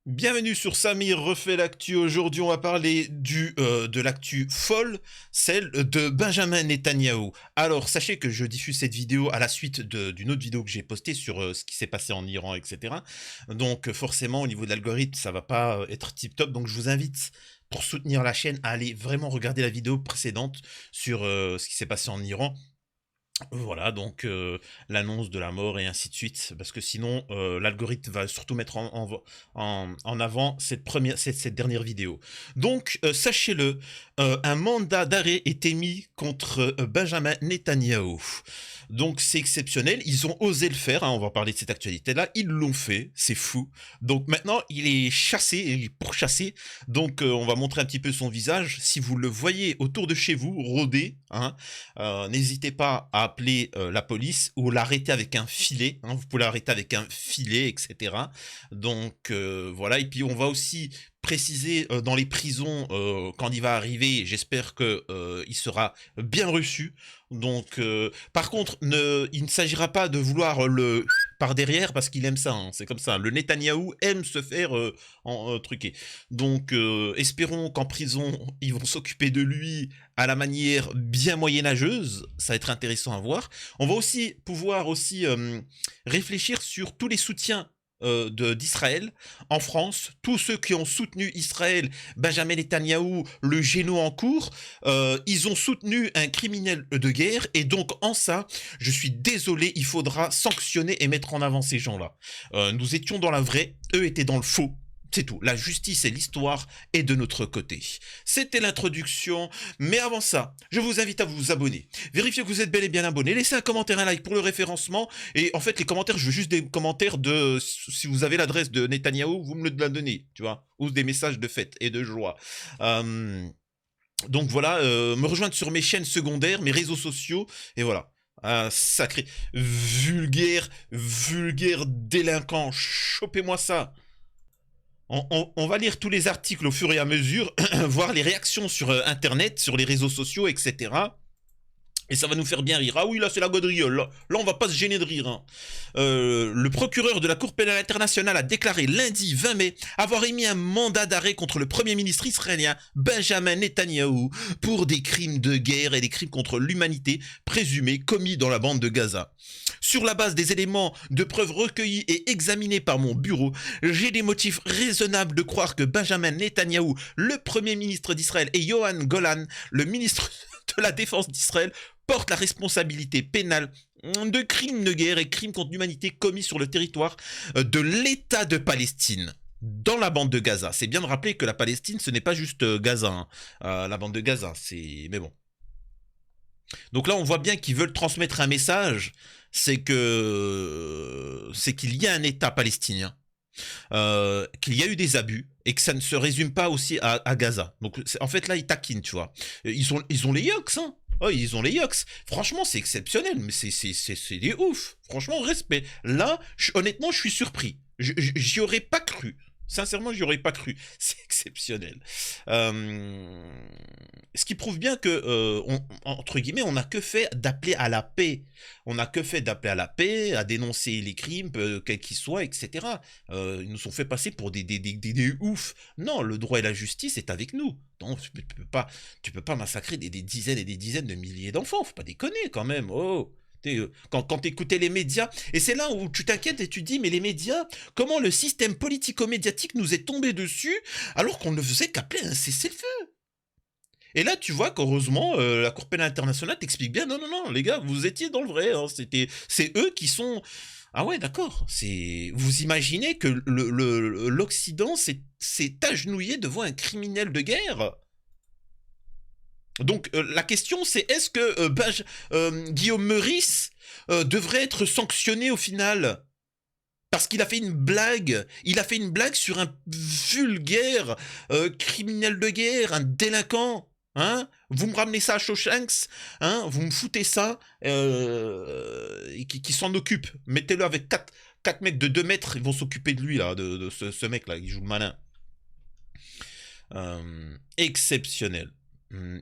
Bienvenue sur Samir refait l'actu. Aujourd'hui, on va parler de l'actu folle, celle de Benjamin Netanyahou. Alors, sachez que je diffuse cette vidéo à la suite d'une autre vidéo que j'ai postée sur ce qui s'est passé en Iran, etc. Donc, forcément, au niveau de l'algorithme, ça va pas être tip-top. Donc, je vous invite, pour soutenir la chaîne, à aller vraiment regarder la vidéo précédente sur ce qui s'est passé en Iran. Voilà, donc l'annonce de la mort et ainsi de suite, parce que sinon l'algorithme va surtout mettre en avant cette dernière vidéo. Donc sachez-le, un mandat d'arrêt est émis contre Benjamin Netanyahou. Donc c'est exceptionnel, ils ont osé le faire, hein, on va parler de cette actualité-là, ils l'ont fait, c'est fou. Donc maintenant il est chassé, il est pourchassé, donc on va montrer un petit peu son visage. Si vous le voyez autour de chez vous, rôder, hein, n'hésitez pas à appeler la police ou l'arrêter avec un filet, hein, vous pouvez l'arrêter avec un filet, etc. Donc voilà, et puis on va aussi préciser dans les prisons quand il va arriver, j'espère que il sera bien reçu. Donc par contre, il ne s'agira pas de vouloir le par derrière parce qu'il aime ça, hein, c'est comme ça. Le Netanyahou aime se faire truquer. Donc espérons qu'en prison, ils vont s'occuper de lui à la manière bien moyenâgeuse, ça va être intéressant à voir. On va aussi pouvoir réfléchir sur tous les soutiens d'Israël en France, tous ceux qui ont soutenu Israël, Benjamin Netanyahou, le génome en cours, ils ont soutenu un criminel de guerre, et donc en ça, je suis désolé, il faudra sanctionner et mettre en avant ces gens-là. Nous étions dans la vraie, eux étaient dans le faux. C'est tout. La justice et l'histoire est de notre côté. C'était l'introduction. Mais avant ça, je vous invite à vous abonner. Vérifiez que vous êtes bel et bien abonné. Laissez un commentaire, un like pour le référencement. Et en fait, les commentaires, je veux juste des commentaires de... Si vous avez l'adresse de Netanyahou, vous me la donnez, tu vois. Ou des messages de fête et de joie. Donc voilà, me rejoindre sur mes chaînes secondaires, mes réseaux sociaux. Et voilà. Un sacré vulgaire délinquant. Chopez-moi ça. On va lire tous les articles au fur et à mesure, voir les réactions sur Internet, sur les réseaux sociaux, etc. Et ça va nous faire bien rire. Ah oui, là, c'est la gaudriole. Là, on va pas se gêner de rire. Hein. Le procureur de la Cour pénale internationale a déclaré lundi 20 mai avoir émis un mandat d'arrêt contre le premier ministre israélien Benjamin Netanyahou pour des crimes de guerre et des crimes contre l'humanité présumés commis dans la bande de Gaza. Sur la base des éléments de preuves recueillis et examinés par mon bureau, j'ai des motifs raisonnables de croire que Benjamin Netanyahou, le premier ministre d'Israël, et Yoav Golan, le ministre de la Défense d'Israël, portent la responsabilité pénale de crimes de guerre et crimes contre l'humanité commis sur le territoire de l'État de Palestine, dans la bande de Gaza. C'est bien de rappeler que la Palestine, ce n'est pas juste Gaza, hein. La bande de Gaza, c'est... Mais bon. Donc là, on voit bien qu'ils veulent transmettre un message, c'est qu'il y a un État palestinien, qu'il y a eu des abus, et que ça ne se résume pas aussi à Gaza. Donc en fait là, ils taquinent, tu vois. Ils ont les yoks, hein. Oh, ils ont les yoks. Franchement, c'est exceptionnel, mais c'est des ouf. Franchement, respect. Là, honnêtement, je suis surpris. J'y aurais pas cru. Sincèrement, j'y aurais pas cru. C'est exceptionnel. Ce qui prouve bien que, entre guillemets, on n'a que fait d'appeler à la paix. On n'a que fait d'appeler à la paix, à dénoncer les crimes, quels qu'ils soient, etc. Ils nous ont fait passer pour des oufs. Non, le droit et la justice est avec nous. Donc, tu peux pas massacrer des dizaines et des dizaines de milliers d'enfants. Faut pas déconner quand même. Oh. Quand t'écoutais les médias, et c'est là où tu t'inquiètes et tu dis, mais les médias, comment le système politico-médiatique nous est tombé dessus alors qu'on ne faisait qu'appeler un cessez-le-feu. Et là, tu vois qu'heureusement, la Cour pénale internationale t'explique bien, non, non, non, les gars, vous étiez dans le vrai, hein, c'est eux qui sont... Ah ouais, d'accord, vous imaginez que l'Occident s'est agenouillé devant un criminel de guerre? Donc la question c'est, est-ce que Guillaume Meurice devrait être sanctionné au final? Parce qu'il a fait une blague. Il a fait une blague sur un vulgaire criminel de guerre, un délinquant. Hein, vous me ramenez ça à Shawshanks, hein, vous me foutez ça, qui s'en occupe. Mettez-le avec 4 mecs de 2 mètres, ils vont s'occuper de lui, là, de ce mec-là, qui joue le malin. Exceptionnel.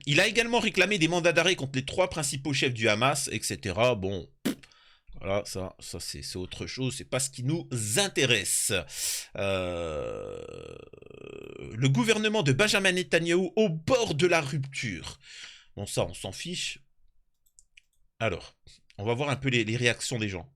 Il a également réclamé des mandats d'arrêt contre les 3 principaux chefs du Hamas, etc. Bon, Voilà, ça c'est autre chose, c'est pas ce qui nous intéresse. Le gouvernement de Benjamin Netanyahou au bord de la rupture. Bon, ça, on s'en fiche. Alors, on va voir un peu les réactions des gens.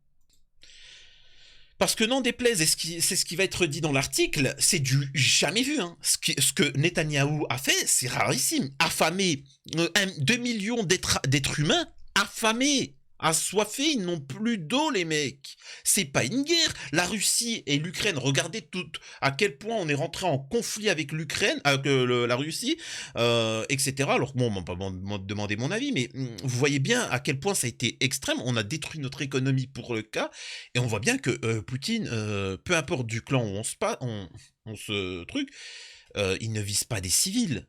Parce que n'en déplaise, et c'est ce qui va être dit dans l'article, c'est du jamais vu. Hein. Ce que Netanyahou a fait, c'est rarissime. Affamer 2 millions d'êtres humains, affamés, assoiffés, ils n'ont plus d'eau, les mecs. C'est pas une guerre. La Russie et l'Ukraine, regardez à quel point on est rentré en conflit avec l'Ukraine, avec la Russie, etc. Alors bon, on m'a pas demandé mon avis, mais vous voyez bien à quel point ça a été extrême. On a détruit notre économie pour le cas, et on voit bien que Poutine, peu importe du clan où on se truc, il ne vise pas des civils.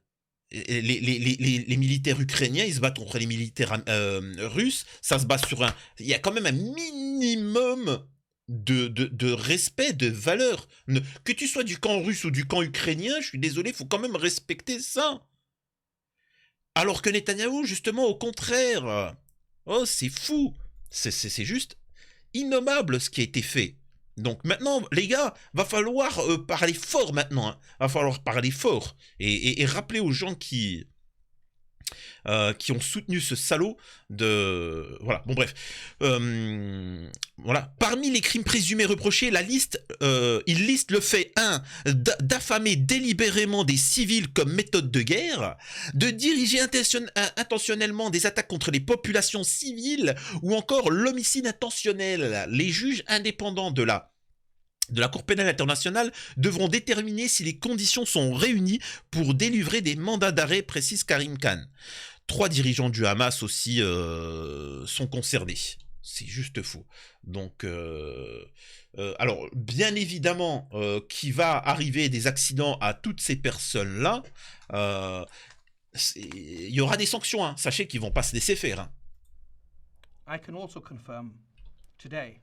Les militaires ukrainiens, ils se battent contre les militaires russes. Ça se bat sur un... Il y a quand même un minimum de respect, de valeur. Que tu sois du camp russe ou du camp ukrainien, je suis désolé, il faut quand même respecter ça. Alors que Netanyahou, justement, au contraire. Oh, c'est fou. C'est juste innommable ce qui a été fait. Donc maintenant, les gars, va falloir parler fort maintenant. Hein. Va falloir parler fort. Et rappeler aux gens qui ont soutenu ce salaud de... Voilà, bon bref. Voilà. Parmi les crimes présumés reprochés, il liste le fait 1. D'affamer délibérément des civils comme méthode de guerre, de diriger intentionnellement des attaques contre les populations civiles, ou encore l'homicide intentionnel. Les juges indépendants de la Cour pénale internationale devront déterminer si les conditions sont réunies pour délivrer des mandats d'arrêt, précise Karim Khan. 3 dirigeants du Hamas aussi sont concernés. C'est juste faux. Donc, alors, bien évidemment, qu'il va arriver des accidents à toutes ces personnes-là, il y aura des sanctions. Hein. Sachez qu'ils ne vont pas se laisser faire. Hein. I can also confirm today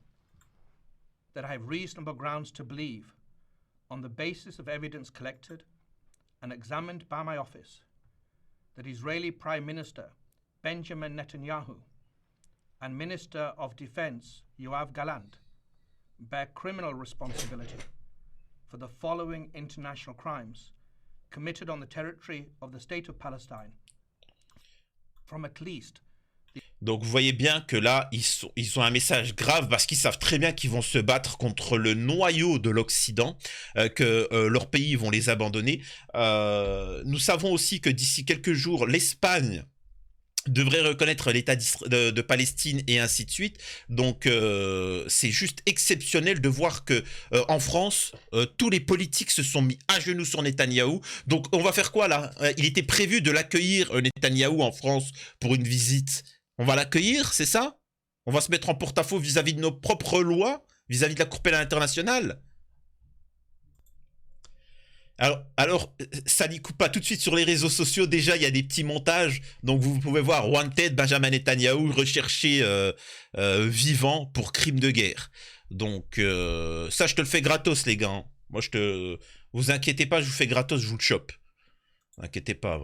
that I have reasonable grounds to believe, on the basis of evidence collected and examined by my office, that Israeli Prime Minister Benjamin Netanyahu and Minister of Defense Yoav Gallant bear criminal responsibility for the following international crimes committed on the territory of the State of Palestine from at least... Donc vous voyez bien que là, ils ont un message grave parce qu'ils savent très bien qu'ils vont se battre contre le noyau de l'Occident, que leurs pays vont les abandonner. Nous savons aussi que d'ici quelques jours, l'Espagne devrait reconnaître l'État de Palestine et ainsi de suite. Donc c'est juste exceptionnel de voir que en France, tous les politiques se sont mis à genoux sur Netanyahou. Donc on va faire quoi là? Il était prévu de l'accueillir, Netanyahou, en France pour une visite. On va l'accueillir, c'est ça? On va se mettre en porte-à-faux vis-à-vis de nos propres lois, vis-à-vis de la Cour pénale internationale? Alors, ça n'y coupe pas tout de suite sur les réseaux sociaux. Déjà, il y a des petits montages. Donc, vous pouvez voir Wanted, Benjamin Netanyahou, recherché vivant pour crime de guerre. Donc, ça, je te le fais gratos, les gars. Hein. Moi, vous inquiétez pas, je vous fais gratos, je vous le chope. Vous inquiétez pas.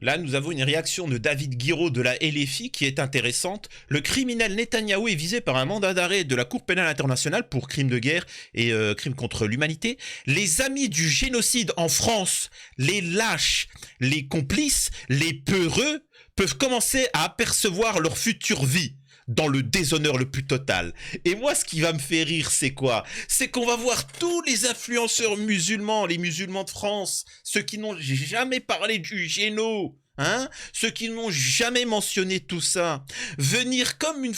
Là, nous avons une réaction de David Guiraud de la LFI qui est intéressante. Le criminel Netanyahou est visé par un mandat d'arrêt de la Cour pénale internationale pour crimes de guerre et crimes contre l'humanité. Les amis du génocide en France, les lâches, les complices, les peureux, peuvent commencer à apercevoir leur future vie dans le déshonneur le plus total. Et moi, ce qui va me faire rire, c'est quoi? C'est qu'on va voir tous les influenceurs musulmans, les musulmans de France, ceux qui n'ont jamais parlé du géno, hein, ceux qui n'ont jamais mentionné tout ça, venir comme une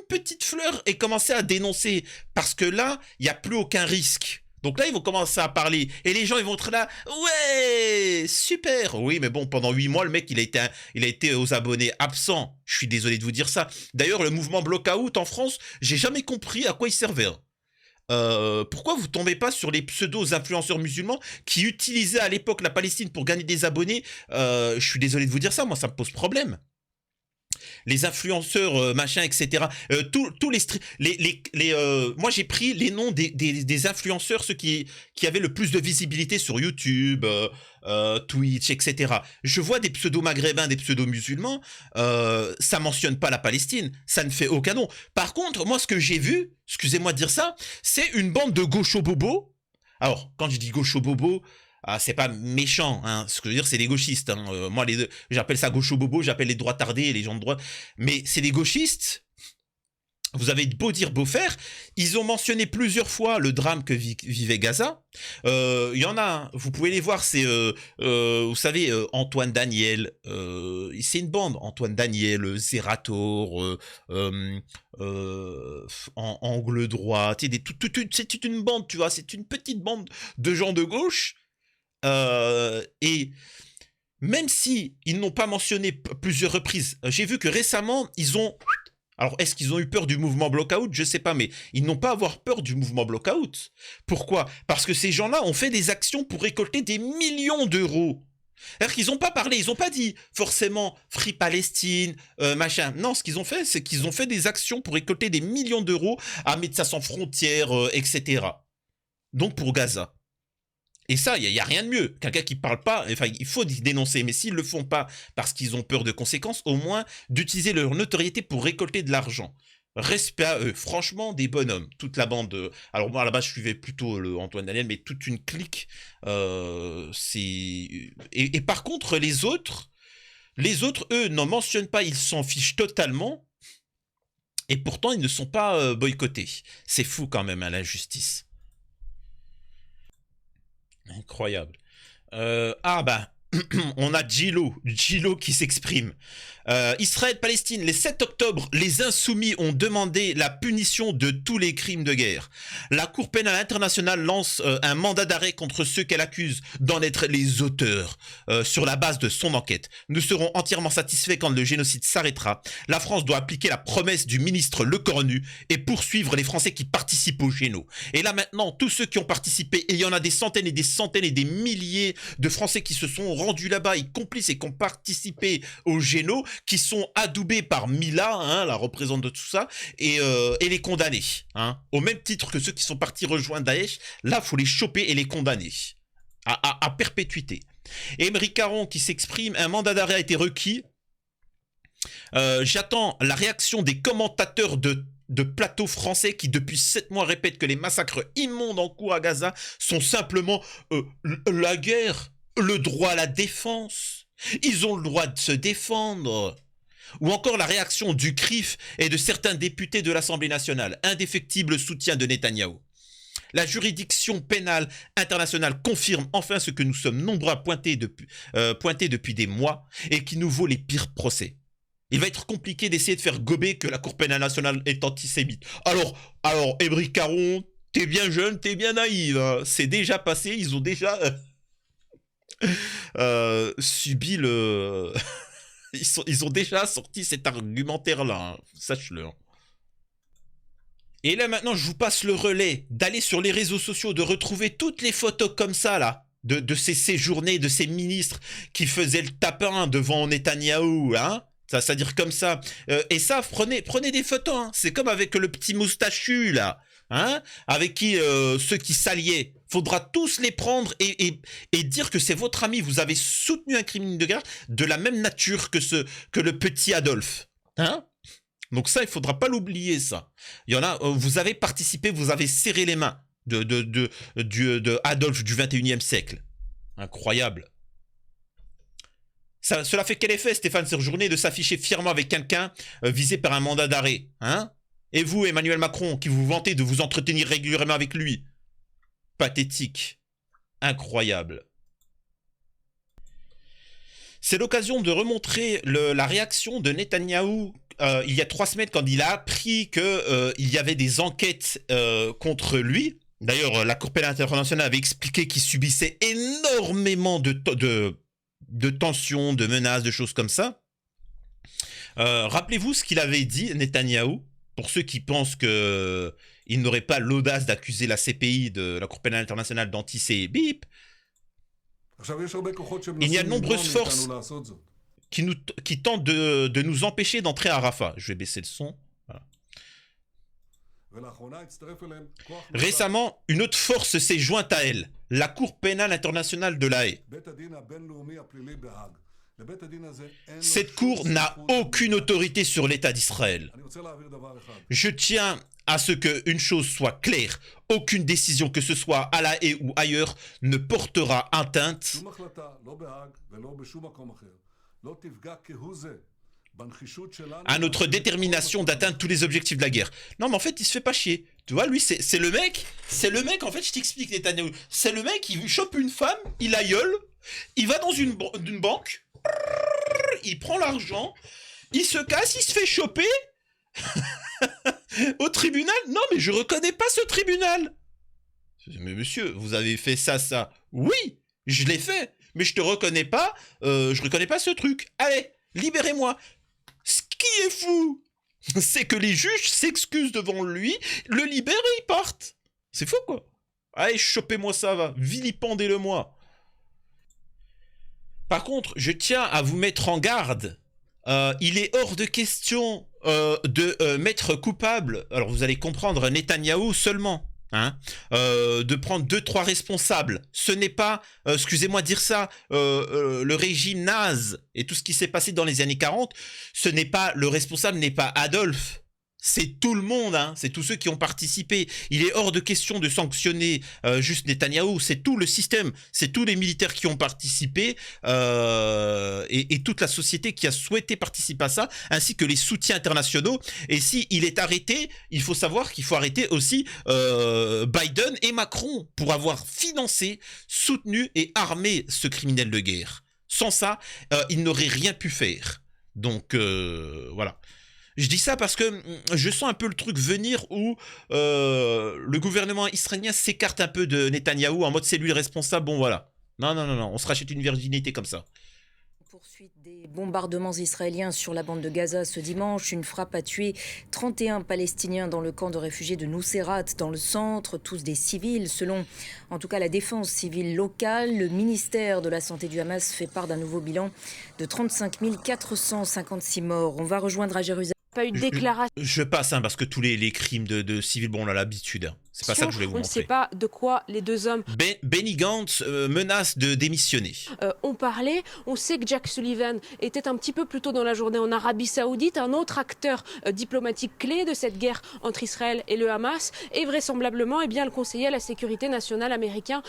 petite fleur et commencer à dénoncer. Parce que là, il n'y a plus aucun risque. Donc là, ils vont commencer à parler. Et les gens, ils vont être là. Ouais, super. Oui, mais bon, pendant 8 mois, le mec, il a été aux abonnés absents. Je suis désolé de vous dire ça. D'ailleurs, le mouvement Blockout en France, j'ai jamais compris à quoi il servait. Pourquoi vous tombez pas sur les pseudo-influenceurs musulmans qui utilisaient à l'époque la Palestine pour gagner des abonnés? Je suis désolé de vous dire ça, moi, ça me pose problème. les influenceurs, machin, etc. Tous moi, j'ai pris les noms des influenceurs, ceux qui avaient le plus de visibilité sur YouTube, Twitch, etc. Je vois des pseudo-maghrébins, des pseudo-musulmans, ça mentionne pas la Palestine, ça ne fait aucun nom. Par contre, moi, ce que j'ai vu, excusez-moi de dire ça, c'est une bande de gauchos-bobos. Alors, quand je dis gauchos-bobos, c'est pas méchant, hein. Ce que je veux dire, c'est des gauchistes, hein. Moi, les deux, j'appelle ça gaucho-bobo, j'appelle les droitardés et les gens de droite. Mais c'est des gauchistes. Vous avez beau dire, beau faire, ils ont mentionné plusieurs fois le drame que vivait Gaza. Il y en a, hein, vous pouvez les voir, c'est, vous savez, Antoine Daniel, c'est une bande, Antoine Daniel, Zerator, Angle Droit, c'est une bande, tu vois, c'est une petite bande de gens de gauche. Et même si ils n'ont pas mentionné plusieurs reprises, j'ai vu que récemment, ils ont... Alors, est-ce qu'ils ont eu peur du mouvement Blockout? Je sais pas, mais ils n'ont pas à avoir peur du mouvement Blockout. Pourquoi? Parce que ces gens-là ont fait des actions pour récolter des millions d'euros. C'est-à-dire qu'ils n'ont pas parlé, ils n'ont pas dit forcément Free Palestine, machin. Non, ce qu'ils ont fait, c'est qu'ils ont fait des actions pour récolter des millions d'euros à Médecins sans frontières, etc. Donc pour Gaza. Et ça, il n'y a rien de mieux. Quelqu'un qui ne parle pas, enfin, il faut dénoncer. Mais s'ils ne le font pas parce qu'ils ont peur de conséquences, au moins d'utiliser leur notoriété pour récolter de l'argent. Respect à eux. Franchement, des bonhommes. Toute la bande. Alors moi, à la base, je suivais plutôt Antoine Daniel, mais toute une clique. Et par contre, les autres, eux, n'en mentionnent pas. Ils s'en fichent totalement. Et pourtant, ils ne sont pas boycottés. C'est fou quand même, hein, l'injustice. Incroyable. On a Gilo qui s'exprime. Israël-Palestine, les 7 octobre, les insoumis ont demandé la punition de tous les crimes de guerre. La Cour pénale internationale lance un mandat d'arrêt contre ceux qu'elle accuse d'en être les auteurs sur la base de son enquête. Nous serons entièrement satisfaits quand le génocide s'arrêtera. La France doit appliquer la promesse du ministre Lecornu et poursuivre les Français qui participent au géno. Et là maintenant, tous ceux qui ont participé, et il y en a des centaines et des centaines et des milliers de Français qui se sont rendus là-bas, y complices et qui ont participé au géno, qui sont adoubés par Mila, hein, la représentante de tout ça, et les condamner. Hein, au même titre que ceux qui sont partis rejoindre Daesh, là, il faut les choper et les condamner. À perpétuité. Émeric Caron qui s'exprime, un mandat d'arrêt a été requis. J'attends la réaction des commentateurs de plateaux français qui depuis 7 mois répètent que les massacres immondes en cours à Gaza sont simplement la guerre, le droit à la défense. Ils ont le droit de se défendre. Ou encore la réaction du CRIF et de certains députés de l'Assemblée nationale. Indéfectible soutien de Netanyahou. La juridiction pénale internationale confirme enfin ce que nous sommes nombreux à pointer depuis des mois et qui nous vaut les pires procès. Il va être compliqué d'essayer de faire gober que la Cour pénale nationale est antisémite. Alors, Émeric Caron, t'es bien jeune, t'es bien naïf. Hein. C'est déjà passé, ils ont déjà... subi le... ils ont déjà sorti cet argumentaire-là, hein. Sache-le. Et là maintenant, je vous passe le relais d'aller sur les réseaux sociaux, de retrouver toutes les photos comme ça, là, de ces séjournées, de ces ministres qui faisaient le tapin devant Netanyahou, hein. C'est-à-dire comme ça. Et ça, prenez des photos, hein. C'est comme avec le petit moustachu, là. Hein, avec qui ceux qui s'alliaient, faudra tous les prendre et dire que c'est votre ami, vous avez soutenu un crime de guerre de la même nature que le petit Adolphe. Hein? Donc ça, il faudra pas l'oublier, ça. Il y en a, vous avez participé, vous avez serré les mains de Adolphe du 21e siècle. Incroyable. Cela fait quel effet, Stéphane Séjourné, de s'afficher fièrement avec quelqu'un visé par un mandat d'arrêt, hein? Et vous, Emmanuel Macron, qui vous vantez de vous entretenir régulièrement avec lui. Pathétique. Incroyable. C'est l'occasion de remontrer la réaction de Netanyahou il y a 3 semaines quand il a appris qu'il y avait des enquêtes contre lui. D'ailleurs, la Cour pénale internationale avait expliqué qu'il subissait énormément de tensions, de menaces, de choses comme ça. Rappelez-vous ce qu'il avait dit, Netanyahou. Pour ceux qui pensent qu'il n'aurait pas l'audace d'accuser la CPI de la Cour pénale internationale d'antisémitisme, il y a de nombreuses forces. qui tente de nous empêcher d'entrer à Rafah. Je vais baisser le son. Voilà. Récemment, une autre force s'est jointe à elle, la Cour pénale internationale de La Haye. Cette cour n'a aucune autorité sur l'État d'Israël. Je tiens à ce qu'une chose soit claire. Aucune décision, que ce soit à La Haye ou ailleurs, ne portera atteinte à notre détermination d'atteindre tous les objectifs de la guerre. Non, mais en fait, il se fait pas chier. Tu vois, lui, c'est le mec, en fait, je t'explique, Netanyahou. C'est le mec, il chope une femme, il la gueule, il va dans une banque, il prend l'argent, il se casse, il se fait choper au tribunal. Non, mais je reconnais pas ce tribunal. Mais monsieur, vous avez fait ça. Oui, je l'ai fait, mais je te reconnais pas, je reconnais pas ce truc. Allez, libérez-moi. Ce qui est fou, c'est que les juges s'excusent devant lui, le libèrent et ils partent. C'est fou, quoi. Allez, chopez-moi ça, va. Vilipendez-le-moi. Par contre, je tiens à vous mettre en garde. Il est hors de question de mettre coupable, alors vous allez comprendre, Netanyahou seulement. Hein, de prendre 2-3 responsables. Ce n'est pas, excusez-moi de dire ça, le régime naze et tout ce qui s'est passé dans les années 40, ce n'est pas, le responsable n'est pas Adolphe. C'est tout le monde, hein, c'est tous ceux qui ont participé. Il est hors de question de sanctionner juste Netanyahou, c'est tout le système, c'est tous les militaires qui ont participé et toute la société qui a souhaité participer à ça, ainsi que les soutiens internationaux. Et si il est arrêté, il faut savoir qu'il faut arrêter aussi Biden et Macron pour avoir financé, soutenu et armé ce criminel de guerre. Sans ça, il n'aurait rien pu faire. Donc voilà. Je dis ça parce que je sens un peu le truc venir où le gouvernement israélien s'écarte un peu de Netanyahou en mode c'est lui le responsable, bon voilà. Non, on se rachète une virginité comme ça. Poursuite des bombardements israéliens sur la bande de Gaza ce dimanche. Une frappe a tué 31 Palestiniens dans le camp de réfugiés de Nuseirat, dans le centre, tous des civils. Selon, en tout cas, la défense civile locale, le ministère de la Santé du Hamas fait part d'un nouveau bilan de 35 456 morts. On va rejoindre à Jérusalem. Pas eu de déclaration. Je passe, hein, parce que tous les crimes de civils, bon, on a l'habitude. Hein. C'est pas ça que je voulais vous montrer. On ne sait pas de quoi les deux hommes... Benny Gantz menace de démissionner. On parlait, on sait que Jack Sullivan était un petit peu plus tôt dans la journée en Arabie Saoudite, un autre acteur diplomatique clé de cette guerre entre Israël et le Hamas. Et vraisemblablement, eh bien, le conseiller à la sécurité nationale américain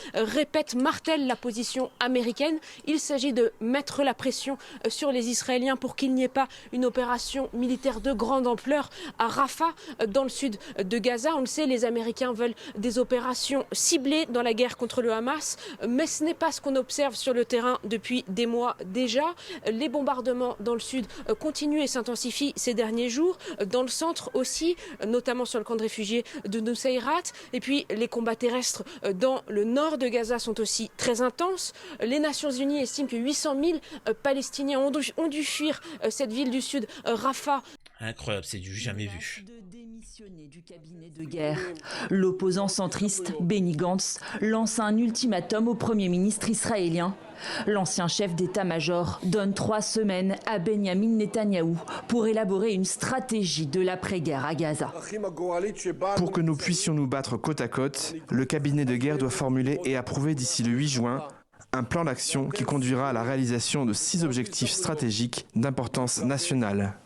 martèle la position américaine. Il s'agit de mettre la pression sur les Israéliens pour qu'il n'y ait pas une opération militaire de grande ampleur à Rafah, dans le sud de Gaza. On le sait, les Américains veulent des opérations ciblées dans la guerre contre le Hamas, mais ce n'est pas ce qu'on observe sur le terrain depuis des mois déjà. Les bombardements dans le sud continuent et s'intensifient ces derniers jours, dans le centre aussi, notamment sur le camp de réfugiés de Nuseirat. Et puis les combats terrestres dans le nord de Gaza sont aussi très intenses. Les Nations Unies estiment que 800 000 Palestiniens ont dû fuir cette ville du sud, Rafah. Incroyable, c'est du jamais vu. Du cabinet de guerre. L'opposant centriste Benny Gantz lance un ultimatum au Premier ministre israélien. L'ancien chef d'état-major donne 3 semaines à Benjamin Netanyahou pour élaborer une stratégie de l'après-guerre à Gaza. Pour que nous puissions nous battre côte à côte, le cabinet de guerre doit formuler et approuver d'ici le 8 juin un plan d'action qui conduira à la réalisation de 6 objectifs stratégiques d'importance nationale.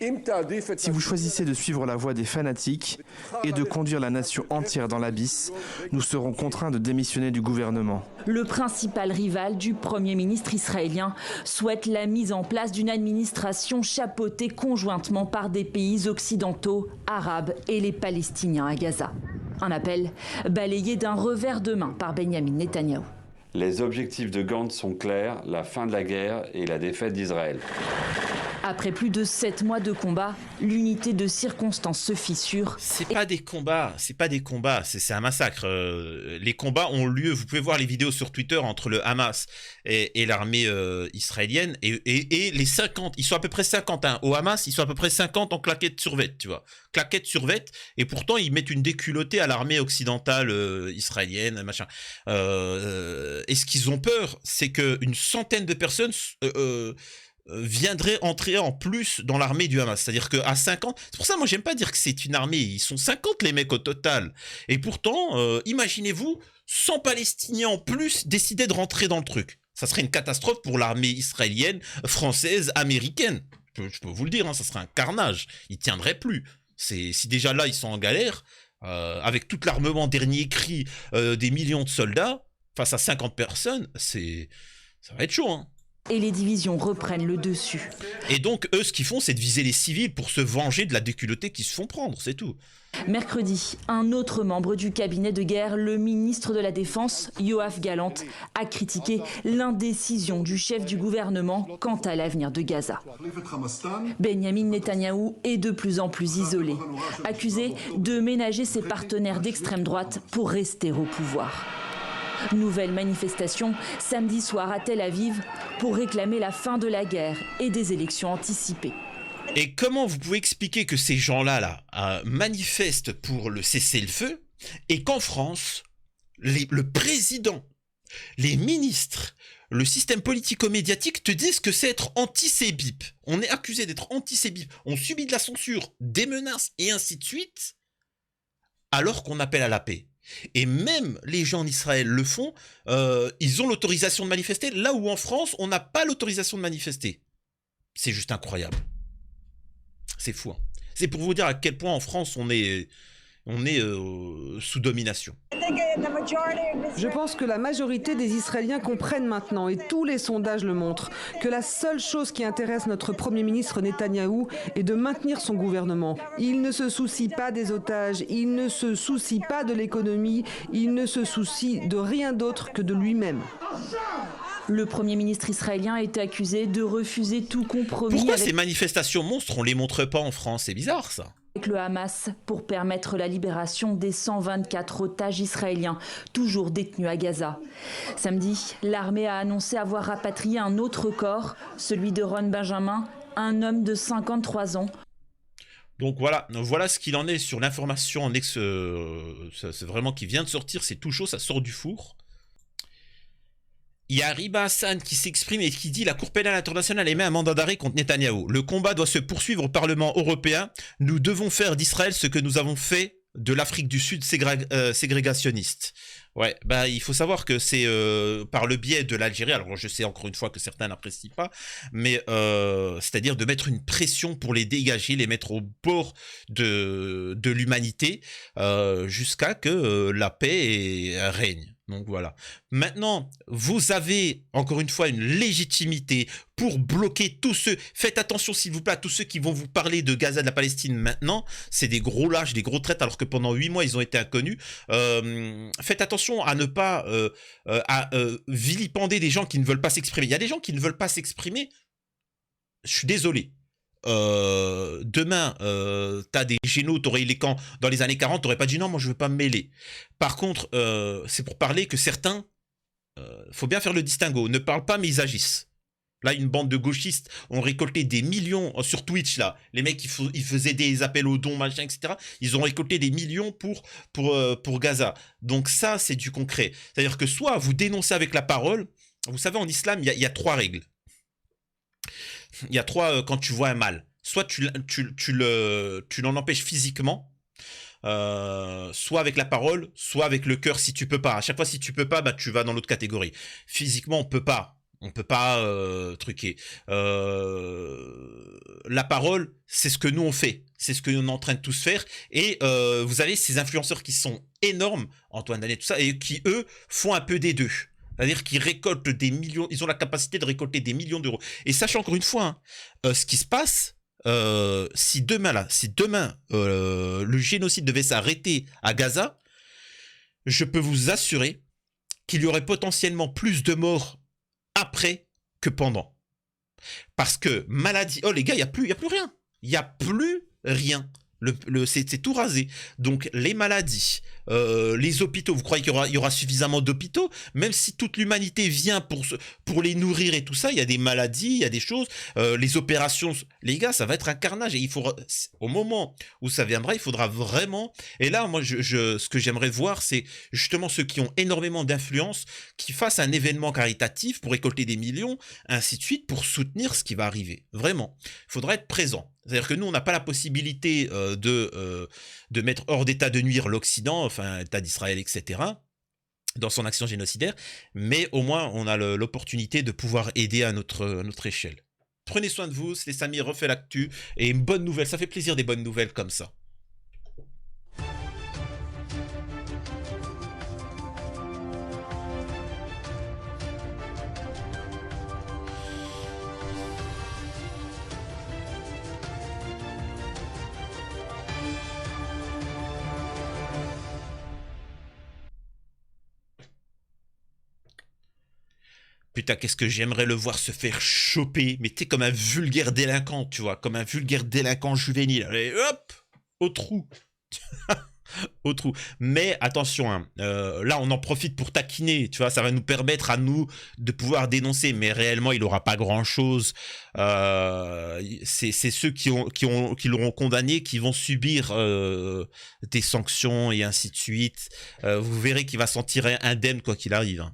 Si vous choisissez de suivre la voie des fanatiques et de conduire la nation entière dans l'abysse, nous serons contraints de démissionner du gouvernement. Le principal rival du Premier ministre israélien souhaite la mise en place d'une administration chapeautée conjointement par des pays occidentaux, arabes et les Palestiniens à Gaza. Un appel balayé d'un revers de main par Benjamin Netanyahou. Les objectifs de Gantz sont clairs, la fin de la guerre et la défaite d'Israël. Après plus de 7 mois de combat, l'unité de circonstance se fissure. C'est pas des combats, c'est un massacre. Les combats ont lieu, vous pouvez voir les vidéos sur Twitter entre le Hamas et l'armée israélienne et les 50, ils sont à peu près 50, hein. Au Hamas, ils sont à peu près 50 en claquettes survêtes, tu vois. Claquettes survêtes, et pourtant ils mettent une déculottée à l'armée occidentale israélienne, machin. Et ce qu'ils ont peur, c'est qu'une centaine de personnes viendraient entrer en plus dans l'armée du Hamas. C'est-à-dire qu'à 50, c'est pour ça moi j'aime pas dire que c'est une armée, ils sont 50 les mecs au total. Et pourtant, imaginez-vous, 100 Palestiniens en plus décidaient de rentrer dans le truc. Ça serait une catastrophe pour l'armée israélienne, française, américaine. Je peux vous le dire, hein, ça serait un carnage. Ils tiendraient plus. Si déjà là ils sont en galère, avec tout l'armement dernier cri des millions de soldats, face à 50 personnes, ça va être chaud, hein. Et les divisions reprennent le dessus. Et donc, eux, ce qu'ils font, c'est de viser les civils pour se venger de la déculottée qu'ils se font prendre, c'est tout. Mercredi, un autre membre du cabinet de guerre, le ministre de la Défense, Yoav Gallant, a critiqué l'indécision du chef du gouvernement quant à l'avenir de Gaza. Benyamin Netanyahou est de plus en plus isolé, accusé de ménager ses partenaires d'extrême droite pour rester au pouvoir. Nouvelle manifestation samedi soir à Tel Aviv pour réclamer la fin de la guerre et des élections anticipées. Et comment vous pouvez expliquer que ces gens-là manifestent pour le cessez-le-feu et qu'en France, le président, les ministres, le système politico-médiatique te disent que c'est être anti-CBIP. On est accusé d'être anti-CBIP, on subit de la censure, des menaces et ainsi de suite, alors qu'on appelle à la paix. Et même les gens en Israël le font, ils ont l'autorisation de manifester, là où en France, on n'a pas l'autorisation de manifester. C'est juste incroyable. C'est fou. Hein. C'est pour vous dire à quel point en France, on est sous domination. Je pense que la majorité des Israéliens comprennent maintenant, et tous les sondages le montrent, que la seule chose qui intéresse notre Premier ministre Netanyahou est de maintenir son gouvernement. Il ne se soucie pas des otages, il ne se soucie pas de l'économie, il ne se soucie de rien d'autre que de lui-même. Le Premier ministre israélien a été accusé de refuser tout compromis. Pourquoi ces manifestations monstres, on les montre pas en France? C'est bizarre ça. Avec le Hamas pour permettre la libération des 124 otages israéliens toujours détenus à Gaza. Samedi, l'armée a annoncé avoir rapatrié un autre corps, celui de Ron Benjamin, un homme de 53 ans. Donc voilà ce qu'il en est sur l'information c'est vraiment qui vient de sortir, c'est tout chaud, ça sort du four. Il y a Riba Hassan qui s'exprime et qui dit « La Cour pénale internationale émet un mandat d'arrêt contre Netanyahou. Le combat doit se poursuivre au Parlement européen. Nous devons faire d'Israël ce que nous avons fait de l'Afrique du Sud ségrégationniste. » Ouais, bah il faut savoir que c'est par le biais de l'Algérie, alors je sais encore une fois que certains n'apprécient pas, mais c'est-à-dire de mettre une pression pour les dégager, les mettre au bord de l'humanité jusqu'à que la paix règne. Donc voilà. Maintenant, vous avez encore une fois une légitimité pour bloquer tous ceux. Faites attention s'il vous plaît à tous ceux qui vont vous parler de Gaza, de la Palestine maintenant. C'est des gros lâches, des gros traites alors que pendant 8 mois ils ont été inconnus. Faites attention à ne pas vilipender des gens qui ne veulent pas s'exprimer. Il y a des gens qui ne veulent pas s'exprimer. Je suis désolé. Demain, t'as des génaux, t'aurais eu les camps dans les années 40, t'aurais pas dit non, moi je veux pas me mêler. Par contre, c'est pour parler que certains, faut bien faire le distinguo, ne parlent pas mais ils agissent. Là, une bande de gauchistes ont récolté des millions sur Twitch, là. Les mecs, ils faisaient des appels aux dons, machin, etc. Ils ont récolté des millions pour Gaza. Donc ça, c'est du concret. C'est-à-dire que soit vous dénoncez avec la parole, vous savez, en islam, il y a 3 règles. Il y a 3 quand tu vois un mal. Soit tu l'en empêches physiquement, soit avec la parole, soit avec le cœur si tu peux pas. À chaque fois, si tu peux pas, bah, tu vas dans l'autre catégorie. Physiquement, on peut pas. On peut pas truquer. La parole, c'est ce que nous on fait. C'est ce que nous est en train de tous faire. Et vous avez ces influenceurs qui sont énormes, Antoine Danet, tout ça, et qui, eux, font un peu des deux. C'est-à-dire qu'ils récoltent des millions, ils ont la capacité de récolter des millions d'euros. Et sachez encore une fois, hein, ce qui se passe, si demain, le génocide devait s'arrêter à Gaza, je peux vous assurer qu'il y aurait potentiellement plus de morts après que pendant. Parce que maladie, oh les gars, il n'y a plus rien. Il n'y a plus rien. C'est tout rasé. Donc les maladies, les hôpitaux, vous croyez qu'il y aura suffisamment d'hôpitaux? Même si toute l'humanité vient pour les nourrir et tout ça, il y a des maladies, il y a des choses, les opérations, les gars, ça va être un carnage. Et il faudra, au moment où ça viendra, il faudra vraiment... Et là, moi, ce que j'aimerais voir, c'est justement ceux qui ont énormément d'influence, qui fassent un événement caritatif pour récolter des millions, ainsi de suite, pour soutenir ce qui va arriver. Vraiment. Il faudra être présent. C'est-à-dire que nous, on n'a pas la possibilité de mettre hors d'état de nuire l'Occident, enfin, l'État d'Israël, etc., dans son action génocidaire, mais au moins, on a l'opportunité de pouvoir aider à notre échelle. Prenez soin de vous, c'est Samy refait l'actu, et une bonne nouvelle, ça fait plaisir des bonnes nouvelles comme ça. Putain, qu'est-ce que j'aimerais le voir se faire choper, mais t'es comme un vulgaire délinquant, tu vois, comme un vulgaire délinquant juvénile. Allez, hop, au trou. Au trou. Mais attention, hein, là on en profite pour taquiner, tu vois, ça va nous permettre à nous de pouvoir dénoncer, mais réellement il n'aura pas grand-chose. C'est ceux qui l'auront condamné qui vont subir des sanctions et ainsi de suite. Vous verrez qu'il va s'en tirer indemne quoi qu'il arrive. Hein.